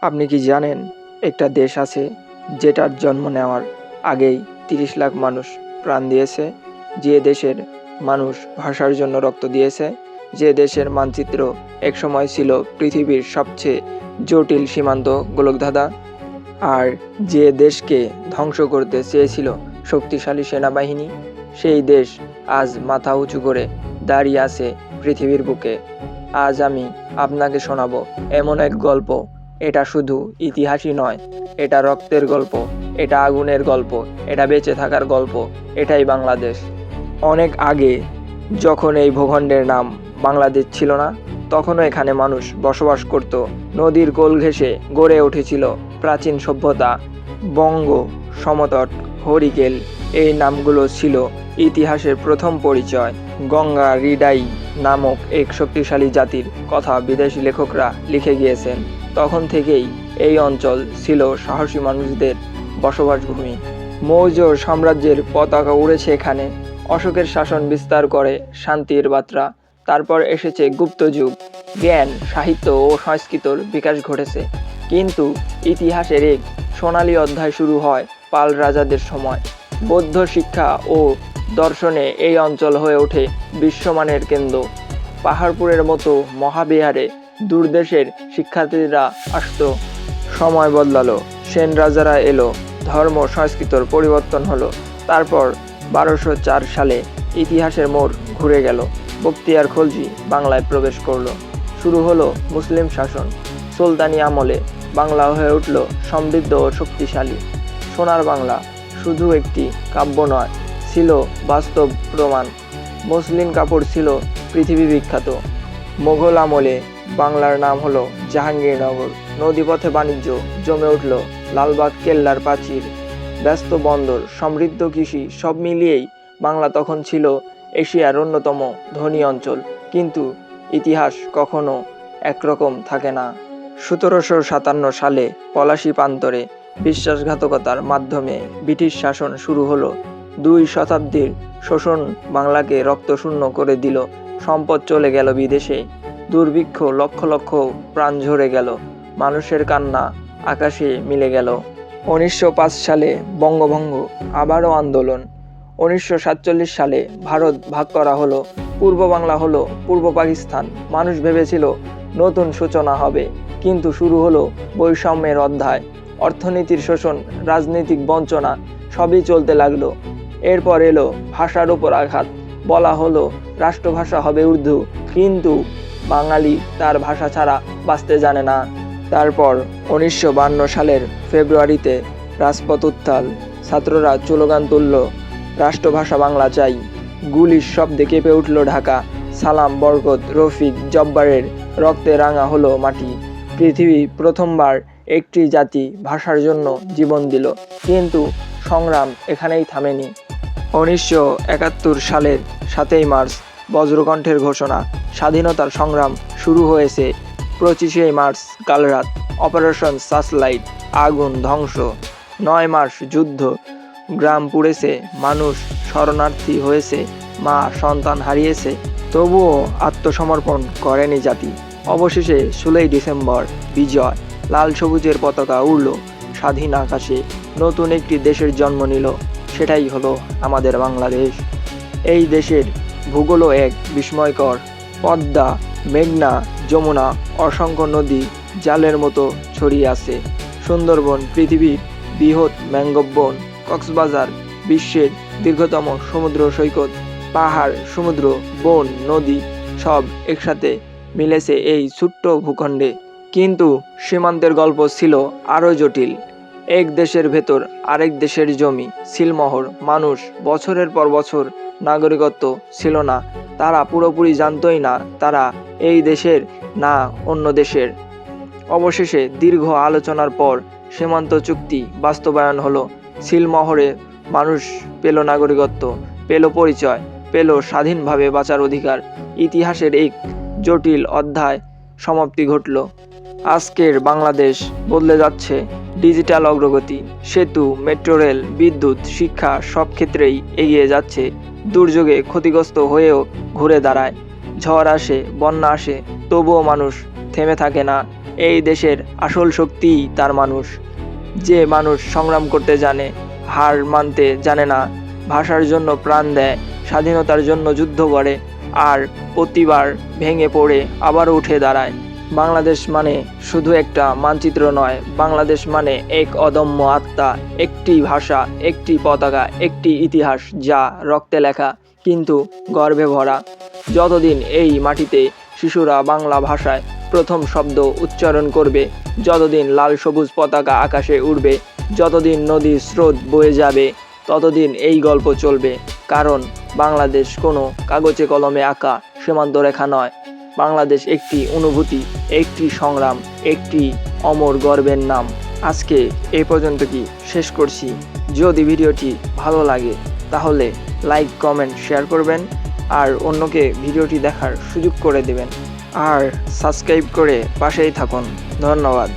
আপনি কি জানেন একটা দেশ আছে যেটার জন্ম নেওয়ার আগেই ৩০ লাখ মানুষ প্রাণ দিয়েছে, যে দেশের মানুষ ভাষার জন্য রক্ত দিয়েছে, যে দেশের মানচিত্র একসময় ছিল পৃথিবীর সবচেয়ে জটিল সীমান্ত গোলকধাঁধা, আর যে দেশকে ধ্বংস করতে চেয়েছিল শক্তিশালী সেনাবাহিনী, সেই দেশ আজ মাথা উঁচু করে দাঁড়িয়ে আছে পৃথিবীর বুকে। আজ আমি আপনাকে শোনাবো এমন এক গল্প। এটা শুধু ইতিহাসই নয়, এটা রক্তের গল্প, এটা আগুনের গল্প, এটা বেঁচে থাকার গল্প। এটাই বাংলাদেশ। অনেক আগে, যখন এই ভূখণ্ডের নাম বাংলাদেশ ছিল না, তখনও এখানে মানুষ বসবাস করত। নদীর কোল ঘেঁষে গড়ে উঠেছিল প্রাচীন সভ্যতা। বঙ্গ, সমতট, হরিকেল, এই নামগুলো ছিল ইতিহাসের প্রথম পরিচয়। গঙ্গা রিডাই নামক এক শক্তিশালী জাতির কথা বিদেশি লেখকরা লিখে গিয়েছেন। তখন থেকেই এই অঞ্চল ছিল সাহসী মানুষদের বসবাসভূমি। মৌর্য সাম্রাজ্যের পতাকা উড়েছে এখানে, অশোকের শাসন বিস্তার করে শান্তির বার্তা। তারপর এসেছে গুপ্ত যুগ, জ্ঞান, সাহিত্য ও সংস্কৃতির বিকাশ ঘটেছে। কিন্তু ইতিহাসের এক সোনালী অধ্যায় শুরু হয় পাল রাজাদের সময়। বৌদ্ধ শিক্ষা ও দর্শনে এই অঞ্চল হয়ে ওঠে বিশ্বমানের কেন্দ্র। পাহাড়পুরের মতো মহাবিহারে দূরদেশের শিক্ষার্থীরা আসত। সময় বদলালো, সেন রাজারা এলো, ধর্ম সংস্কৃতির পরিবর্তন হলো। তারপর 1204 সালে ইতিহাসের মোড় ঘুরে গেল। বখতিয়ার খলজি বাংলায় প্রবেশ করলো। শুরু হলো মুসলিম শাসন। সুলতানি আমলে বাংলা হয়ে উঠল সমৃদ্ধ ও শক্তিশালী। সোনার বাংলা শুধু একটি কাব্য নয়, ছিল বাস্তব প্রমাণ। মসলিন কাপড় ছিল পৃথিবী বিখ্যাত। মোগল আমলে বাংলার নাম হলো জাহাঙ্গীরনগর। নদীপথে বাণিজ্য জমে উঠল, লালবাগ কেল্লার প্রাচীর, ব্যস্ত বন্দর, সমৃদ্ধ কৃষি, সব মিলিয়েই বাংলা তখন ছিল এশিয়ার অন্যতম ধনী অঞ্চল। কিন্তু ইতিহাস কখনো একরকম থাকে না। 1757 সালে পলাশী প্রান্তরে বিশ্বাসঘাতকতার মাধ্যমে ব্রিটিশ শাসন শুরু হলো। 2 শতাব্দীর শোষণ বাংলাকে রক্তশূন্য করে দিল। সম্পদ চলে গেল বিদেশে, দুর্ভিক্ষ, লক্ষ লক্ষ প্রাণ ঝরে গেল, মানুষের কান্না আকাশে মিলে গেল। 1905 সালে বঙ্গভঙ্গ, আবারও আন্দোলন। 1947 সালে ভারত ভাগ করা হলো, পূর্ব বাংলা হলো পূর্ব পাকিস্তান। মানুষ ভেবেছিল নতুন সূচনা হবে, কিন্তু শুরু হলো বৈষম্যের অধ্যায়। অর্থনীতির শোষণ, রাজনৈতিক বঞ্চনা, সবই চলতে লাগলো। এরপর এলো ভাষার উপর আঘাত। বলা হলো রাষ্ট্রভাষা হবে উর্দু, কিন্তু বাঙালি তার ভাষা ছাড়া বাঁচতে জানে না। তারপর 1952 সালের ফেব্রুয়ারিতে রাজপথ উত্তাল, ছাত্ররা স্লোগান তুলল, রাষ্ট্রভাষা বাংলা চাই। গুলির শব্দে কেঁপে উঠল ঢাকা। সালাম, বরকত, রফিক, জব্বারের রক্তে রাঙা হলো মাটি। পৃথিবী প্রথমবার একটি জাতি ভাষার জন্য জীবন দিল। কিন্তু সংগ্রাম এখানেই থামেনি। 1971 সালের 7 মার্চ বজ্রকণ্ঠের ঘোষণা, স্বাধীনতার সংগ্রাম শুরু হয়েছে। 25 মার্চ কালরাত, অপারেশন সার্চলাইট, আগুন, ধ্বংস। 9 মার্চ যুদ্ধ, গ্রাম পুড়েছে, মানুষ শরণার্থী হয়েছে, মা সন্তান হারিয়েছে। তবুও আত্মসমর্পণ করেনি জাতি। অবশেষে 16 ডিসেম্বর বিজয়, লাল সবুজের পতাকা উড়ল স্বাধীন আকাশে। নতুন একটি দেশের জন্ম নিল, সেটাই হলো আমাদের বাংলাদেশ। এই দেশের ভূগোলও এক বিস্ময়কর। পদ্মা, মেঘনা, যমুনা, অসংখ্য নদী জালের মতো ছড়িয়ে আছে। সুন্দরবন পৃথিবীর বৃহৎ ম্যানগ্রোভ বন। কক্সবাজার বিশ্বের দীর্ঘতম সমুদ্র সৈকত। পাহাড়, সমুদ্র, বন, নদী সব একসাথে মিলেছে এই ছোট্ট ভূখণ্ডে। কিন্তু সীমান্তের গল্প ছিল আরও জটিল। এক দেশের ভেতর আরেক দেশের জমি, সিলমোহর। মানুষ বছরের পর বছর নাগরিকত্ব ছিল না। তারা পুরোপুরি জানতই না তারা এই দেশের না অন্য দেশের। অবশেষে দীর্ঘ আলোচনার পর সীমান্ত চুক্তি বাস্তবায়ন হলো। সিলমোহরে মানুষ পেল নাগরিকত্ব, পেল পরিচয়, পেল স্বাধীনভাবে বাঁচার অধিকার। ইতিহাসের এক জটিল অধ্যায় সমাপ্তি ঘটল। আজকের বাংলাদেশ বদলে যাচ্ছে। ডিজিটাল অগ্রগতি, সেতু, মেট্রো রেল, বিদ্যুৎ, শিক্ষা সব ক্ষেত্রেই এগিয়ে যাচ্ছে। দুর্যোগে ক্ষতিগ্রস্ত হয়েও ঘুরে দাঁড়ায়। ঝড় আসে, বন্যা আসে, তবুও মানুষ থেমে থাকে না। এই দেশের আসল শক্তি তার মানুষ। যে মানুষ সংগ্রাম করতে জানে, হার মানতে জানে না, ভাষার জন্য প্রাণ দেয়, স্বাধীনতার জন্য যুদ্ধ করে, আর প্রতিবার ভেঙে পড়ে আবারও উঠে দাঁড়ায়। বাংলাদেশ মানে শুধু একটা মানচিত্র নয়, বাংলাদেশ মানে এক অদম্য আত্মা, একটি ভাষা, একটি পতাকা, একটি ইতিহাস যা রক্তে লেখা কিন্তু গর্বে ভরা। যতদিন এই মাটিতে শিশুরা বাংলা ভাষায় প্রথম শব্দ উচ্চারণ করবে, যতদিন লাল সবুজ পতাকা আকাশে উড়বে, যতদিন নদীর স্রোত বয়ে যাবে, ততদিন এই গল্প চলবে। কারণ বাংলাদেশ কোনো কাগজে কলমে আঁকা সীমান্ত রেখা নয়, বাংলাদেশ একটি অনুভূতি, একটি সংগ্রাম, একটি অমর গর্বের নাম। আজকে এই পর্যন্ত কি শেষ করছি। যদি ভিডিওটি ভালো লাগে তাহলে লাইক, কমেন্ট, শেয়ার করবেন আর অন্যকে ভিডিওটি দেখার সুযোগ করে দেবেন। আর সাবস্ক্রাইব করে পাশেই থাকুন। ধন্যবাদ।